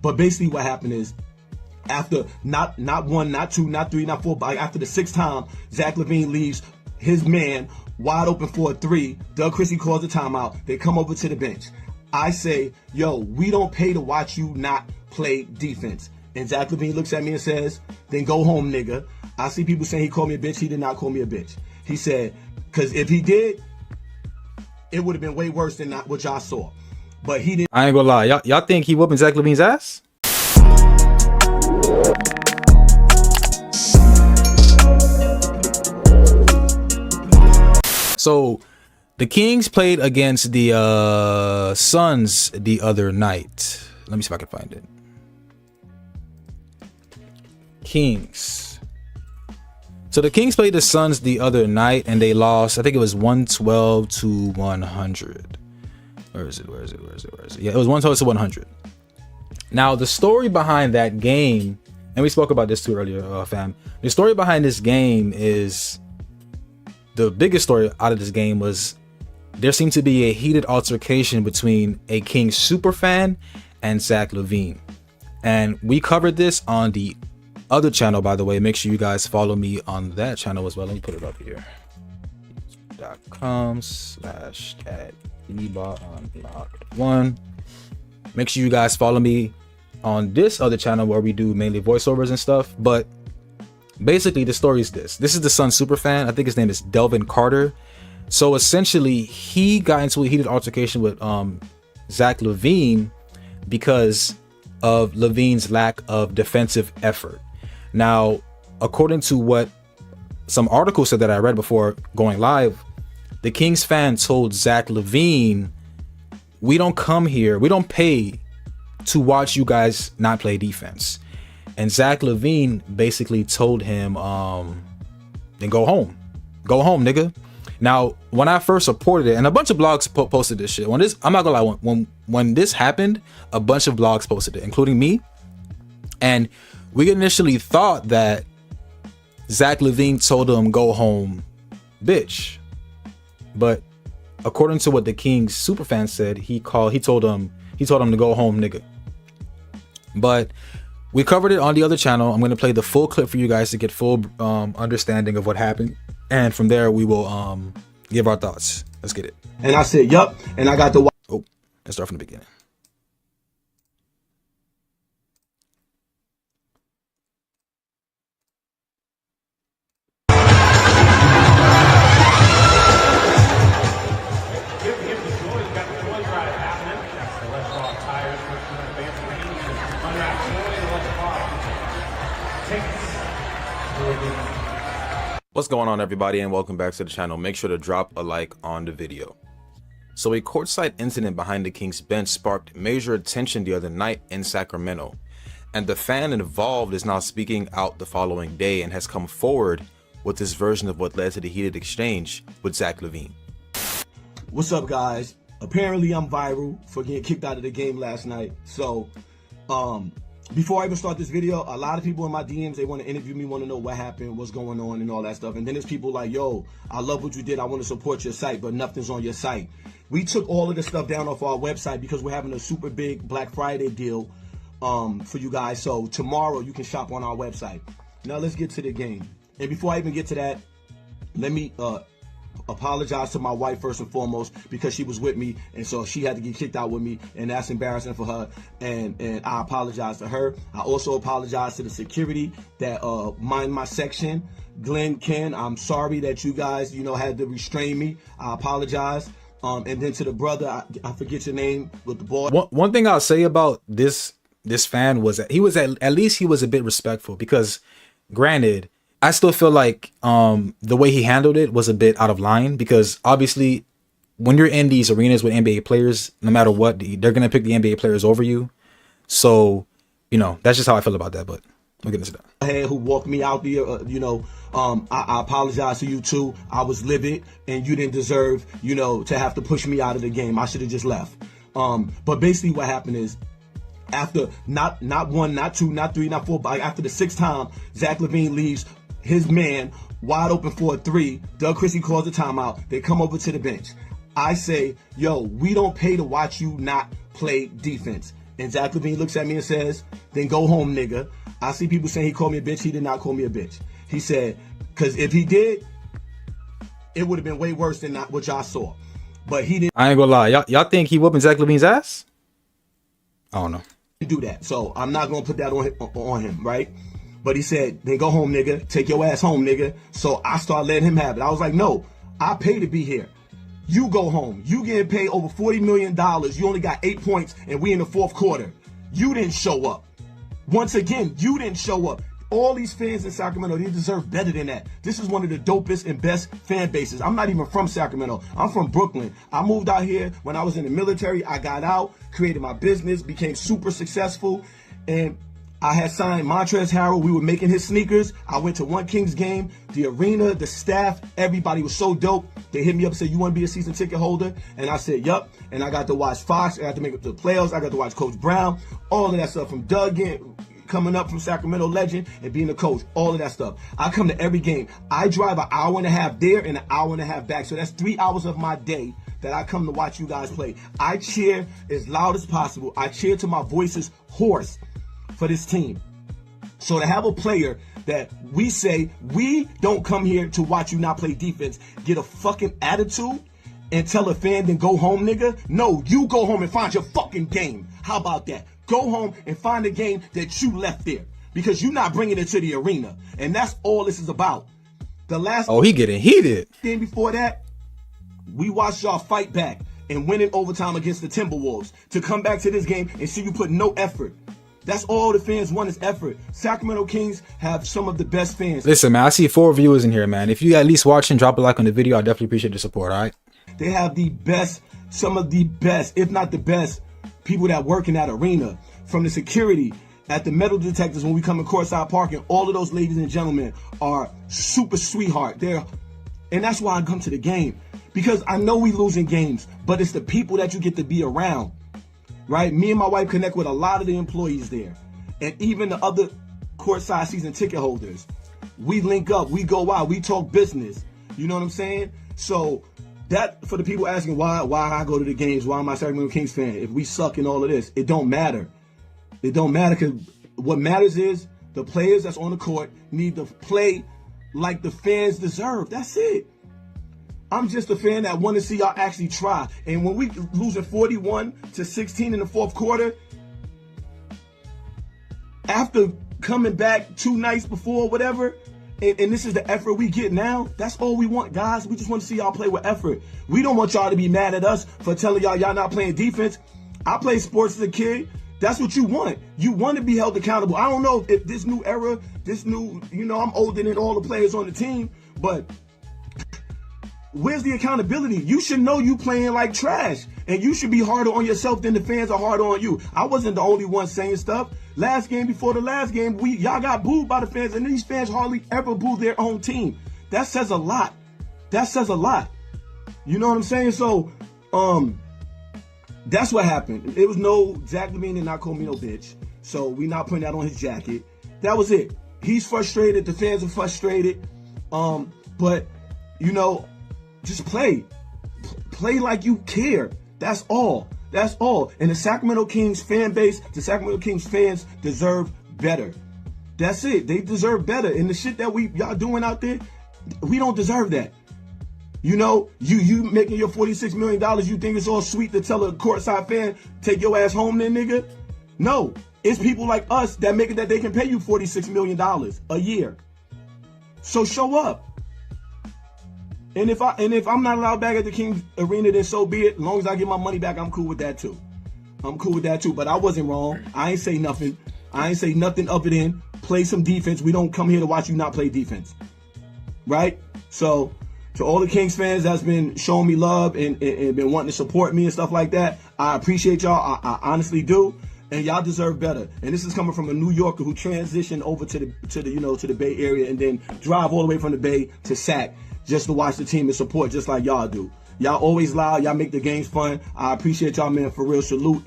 But basically what happened is, after not one, not two, not three, not four, but after the sixth time, Zach LaVine leaves his man wide open for a three. Doug Christie calls the timeout. They come over to the bench. I say, yo, we don't pay to watch you not play defense. And Zach LaVine looks at me and says, then go home, nigga. I see people saying he called me a bitch. He did not call me a bitch. He said, because if he did, it would have been way worse than what y'all saw. But he didn't. I ain't gonna lie. Y'all think he whooping Zach LaVine's ass? So the Kings played against the Suns the other night. Let me see if I can find it. Kings. So the Kings played the Suns the other night and they lost. I think it was 112 to 100. Where is it? Yeah, it was 112 to 100. Now the story behind that game, and we spoke about this too earlier, fam. The story behind this game is, the biggest story out of this game was there seemed to be a heated altercation between a Kings superfan and Zach LaVine. And we covered this on the other channel, by the way. Make sure you guys follow me on that channel as well. Let me put it up here. .com/@unlocked1. Make sure you guys follow me on this other channel where we do mainly voiceovers and stuff. But basically the story is this. This is the Suns superfan. I think his name is Devlin Carter. So essentially he got into a heated altercation with Zach LaVine because of LaVine's lack of defensive effort. Now, according to what some articles said that I read before going live, the Kings fan told Zach LaVine, we don't come here, we don't pay to watch you guys not play defense. And Zach LaVine basically told him, then go home, nigga. Now, when I first reported it, and a bunch of blogs posted this shit. I'm not gonna lie, when this happened, a bunch of blogs posted it, including me. And we initially thought that Zach LaVine told him, go home, bitch. But according to what the Kings superfan said, he told him to go home, nigga. But we covered it on the other channel. I'm going to play the full clip for you guys to get full understanding of what happened. And from there, we will give our thoughts. Let's get it. And I said, yup. And I got the... Oh, let's start from the beginning. What's going on, everybody, and welcome back to the channel. Make sure to drop a like on the video. So a courtside incident behind the Kings bench sparked major attention the other night in Sacramento, and the fan involved is now speaking out the following day and has come forward with this version of what led to the heated exchange with Zach LaVine. What's up, guys? Apparently I'm viral for getting kicked out of the game last night. So before I even start this video, a lot of people in my DMs, they want to interview me, want to know what happened, what's going on, and all that stuff. And then there's people like, yo, I love what you did. I want to support your site, but nothing's on your site. We took all of this stuff down off our website because we're having a super big Black Friday deal for you guys. So tomorrow you can shop on our website. Now let's get to the game. And before I even get to that, let me apologize to my wife first and foremost, because she was with me, and so she had to get kicked out with me, and that's embarrassing for her, and I apologize to her. I also apologize to the security that mind my section. Glenn, Ken, I'm sorry that you guys, had to restrain me. I apologize. And then to the brother, I forget your name, with the ball. One thing I'll say about this fan was that he was at least he was a bit respectful, because granted, I still feel like the way he handled it was a bit out of line, because obviously when you're in these arenas with NBA players, no matter what, they're going to pick the NBA players over you. So, that's just how I feel about that, but we'll get into that. Who walked me out there, I apologize to you too. I was livid, and you didn't deserve, to have to push me out of the game. I should have just left. But basically what happened is, after not one, not two, not three, not four, but after the sixth time, Zach LaVine leaves his man wide open for a three. Doug Christie calls the timeout. They come over to the bench. I say, yo, we don't pay to watch you not play defense. And Zach LaVine looks at me and says, then go home, nigga. I see people saying he called me a bitch. He did not call me a bitch. He said, because if he did, it would have been way worse than what y'all saw. But he didn't. I ain't gonna lie. Y'all think he whooping Zach LaVine's ass? I don't know. Do that. So I'm not going to put that on him, right? But he said, then go home, nigga. Take your ass home, nigga. So I started letting him have it. I was like, no, I pay to be here. You go home. You getting paid over $40 million. You only got 8 points, and we in the fourth quarter. You didn't show up. Once again, you didn't show up. All these fans in Sacramento, they deserve better than that. This is one of the dopest and best fan bases. I'm not even from Sacramento. I'm from Brooklyn. I moved out here when I was in the military. I got out, created my business, became super successful, and I had signed Montrezl Harrell. We were making his sneakers. I went to one Kings game. The arena, the staff, everybody was so dope. They hit me up and said, you want to be a season ticket holder? And I said, yup. And I got to watch Fox. I got to make it to the playoffs. I got to watch Coach Brown. All of that stuff from Doug coming up from Sacramento legend and being a coach. All of that stuff. I come to every game. I drive an hour and a half there and an hour and a half back. So that's 3 hours of my day that I come to watch you guys play. I cheer as loud as possible. I cheer till my voice is hoarse for this team. So to have a player that we say, we don't come here to watch you not play defense, get a fucking attitude and tell a fan, then go home, nigga. No, you go home and find your fucking game. How about that? Go home and find the game that you left there, because you're not bringing it to the arena. And that's all this is about. The last he getting heated. Game before that, we watched y'all fight back and win in overtime against the Timberwolves. To come back to this game and see you put no effort. That's all the fans want is effort. Sacramento Kings have some of the best fans. Listen, man, I see 4 viewers in here, man. If you at least watching, drop a like on the video. I definitely appreciate the support, all right? They have the best, some of the best, if not the best, people that work in that arena. From the security at the metal detectors when we come in Courtside Park, and all of those ladies and gentlemen are super sweetheart. And that's why I come to the game. Because I know we losing games, but it's the people that you get to be around. Right? Me and my wife connect with a lot of the employees there. And even the other Courtside season ticket holders. We link up, we go out, we talk business. You know what I'm saying? So that, for the people asking why I go to the games, why am I a Sacramento Kings fan? If we suck in all of this, it don't matter. It don't matter, because what matters is the players that's on the court need to play like the fans deserve. That's it. I'm just a fan that want to see y'all actually try. And when we losing 41-16 in the fourth quarter, after coming back 2 nights before, whatever, and this is the effort we get now, that's all we want, guys. We just want to see y'all play with effort. We don't want y'all to be mad at us for telling y'all not playing defense. I played sports as a kid. That's what you want. You want to be held accountable. I don't know if this new era, I'm older than all the players on the team, but where's the accountability? You should know you playing like trash, and you should be harder on yourself than the fans are harder on you. I wasn't the only one saying stuff. Last game, before the last game, y'all got booed by the fans, and these fans hardly ever boo their own team. That says a lot. That says a lot. You know what I'm saying? So, that's what happened. It was no Zach LaVine did not call me no bitch. So we not putting that on his jacket. That was it. He's frustrated. The fans are frustrated. But just play. Play like you care. That's all. That's all. And the Sacramento Kings fan base, the Sacramento Kings fans deserve better. That's it. They deserve better. And the shit that y'all doing out there, we don't deserve that. You making your $46 million, you think it's all sweet to tell a Courtside fan, take your ass home then, nigga? No. It's people like us that make it that they can pay you $46 million a year. So show up. And if I'm not allowed back at the Kings Arena, then so be it. As long as I get my money back, I'm cool with that too. But I wasn't wrong. I ain't say nothing. Other than play some defense. We don't come here to watch you not play defense. Right? So to all the Kings fans that's been showing me love and been wanting to support me and stuff like that, I appreciate y'all. I honestly do. And y'all deserve better. And this is coming from a New Yorker who transitioned over to the Bay Area and then drive all the way from the Bay to Sac just to watch the team and support, just like y'all do. Y'all always loud. Y'all make the games fun. I appreciate y'all, man. For real, salute.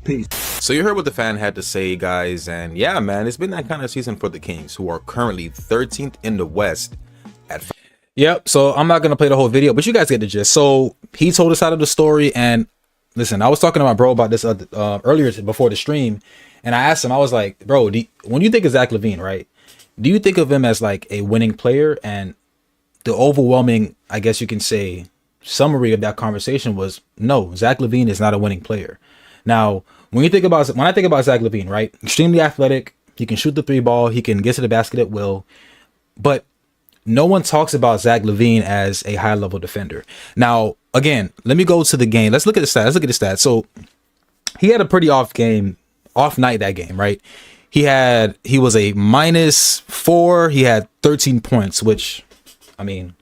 Peace. So you heard what the fan had to say, guys. And yeah, man, it's been that kind of season for the Kings, who are currently 13th in the West at 5. Yep. So I'm not going to play the whole video, but you guys get the gist. So he told us out of the story, and listen, I was talking to my bro about this earlier before the stream, and I asked him, I was like, bro, when you think of Zach LaVine, right? Do you think of him as like a winning player? And the overwhelming, I guess you can say, summary of that conversation was no, Zach LaVine is not a winning player. Now, when I think about Zach LaVine, right? Extremely athletic, he can shoot the 3-ball, he can get to the basket at will, but no one talks about Zach LaVine as a high level defender. Now, again, let me go to the game. Let's look at the stats. So he had a pretty off night that game, right? He was a -4. He had 13 points, which, I mean,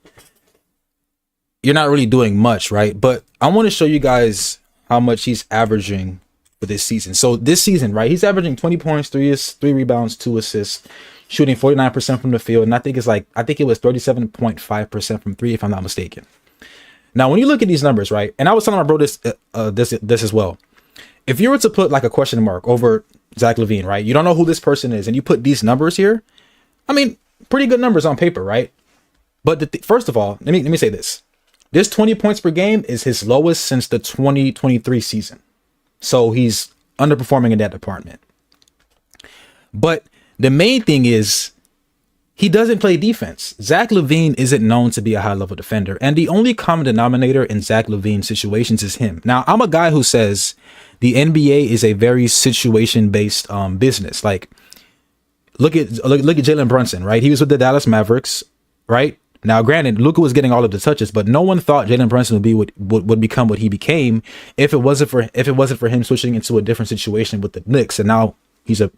you're not really doing much, right? But I want to show you guys how much he's averaging for this season. So this season, right, he's averaging 20 points, 3 rebounds, 2 assists, shooting 49% from the field. And I think it was 37.5% from 3, if I'm not mistaken. Now, when you look at these numbers, right, and I was telling my bro this as well. If you were to put like a question mark over Zach LaVine, right, you don't know who this person is, and you put these numbers here, I mean, pretty good numbers on paper, right? But first of all, let me say this. This 20 points per game is his lowest since the 2023 season. So he's underperforming in that department. But the main thing is he doesn't play defense. Zach LaVine isn't known to be a high-level defender. And the only common denominator in Zach LaVine's situations is him. Now, I'm a guy who says the NBA is a very situation-based business. Like, look at Jalen Brunson, right? He was with the Dallas Mavericks, right? Now, granted, Luka was getting all of the touches, but no one thought Jalen Brunson would become what he became if it wasn't for him switching into a different situation with the Knicks, and now he's a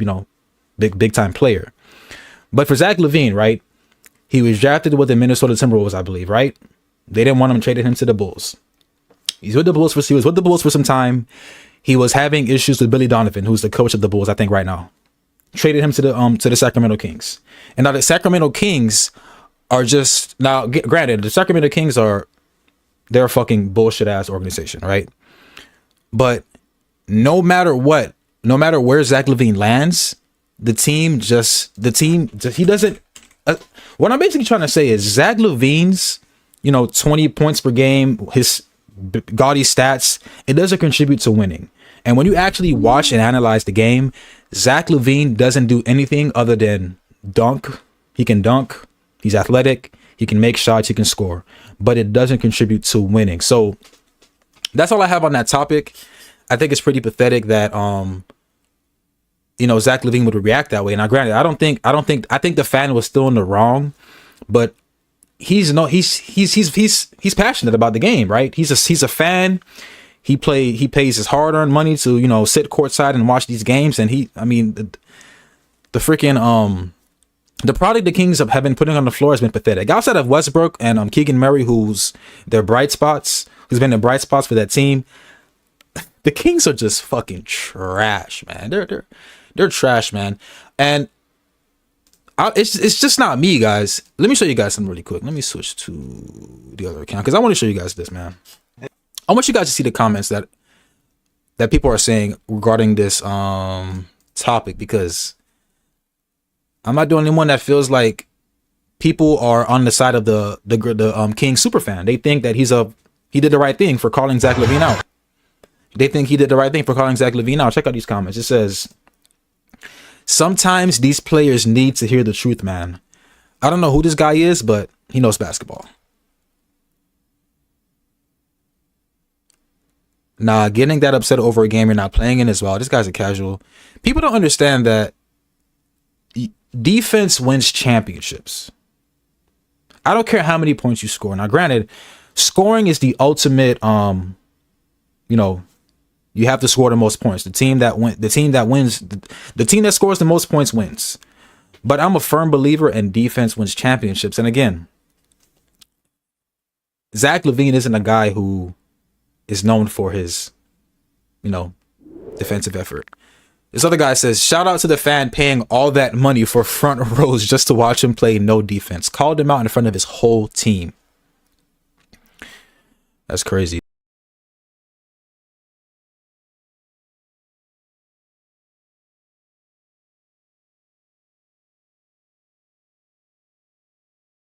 big time player. But for Zach LaVine, right, he was drafted with the Minnesota Timberwolves, I believe, right? They didn't want him, traded him to the Bulls. He was with the Bulls for some time. He was having issues with Billy Donovan, who's the coach of the Bulls, I think, right now. Traded him to the Sacramento Kings, and now the Sacramento Kings are just, now granted, the Sacramento Kings they're a fucking bullshit ass organization, right? But no matter where Zach LaVine lands, the team he doesn't. What I'm basically trying to say is Zach LaVine's 20 points per game, his gaudy stats, it doesn't contribute to winning. And when you actually watch and analyze the game, Zach LaVine doesn't do anything other than dunk. He can dunk. He's athletic. He can make shots. He can score, but it doesn't contribute to winning. So that's all I have on that topic. I think it's pretty pathetic that Zach LaVine would react that way. Now, granted, I think the fan was still in the wrong, but he's passionate about the game, right? He's a fan. He pays his hard-earned money to sit courtside and watch these games, and the freaking the product the Kings have been putting on the floor has been pathetic. Outside of Westbrook and Keegan Murray, who's been the bright spots for that team, the Kings are just fucking trash, man. They're trash, man. And it's just not me, guys. Let me show you guys something really quick. Let me switch to the other account because I want to show you guys this, man. I want you guys to see the comments that people are saying regarding this topic, because I'm not the only one that feels like people are on the side of the King superfan. They think that he did the right thing for calling Zach LaVine out. They think he did the right thing for calling Zach LaVine out. Check out these comments. It says, sometimes these players need to hear the truth, man. I don't know who this guy is, but he knows basketball. Nah, getting that upset over a game you're not playing in as well. This guy's a casual. People don't understand that defense wins championships. I don't care how many points you score. Now, granted, scoring is the ultimate. You have to score the most points. The team that scores the most points wins. But I'm a firm believer in defense wins championships. And again, Zach LaVine isn't a guy who is known for his, defensive effort. This other guy says, shout out to the fan paying all that money for front rows just to watch him play no defense. Called him out in front of his whole team. That's crazy.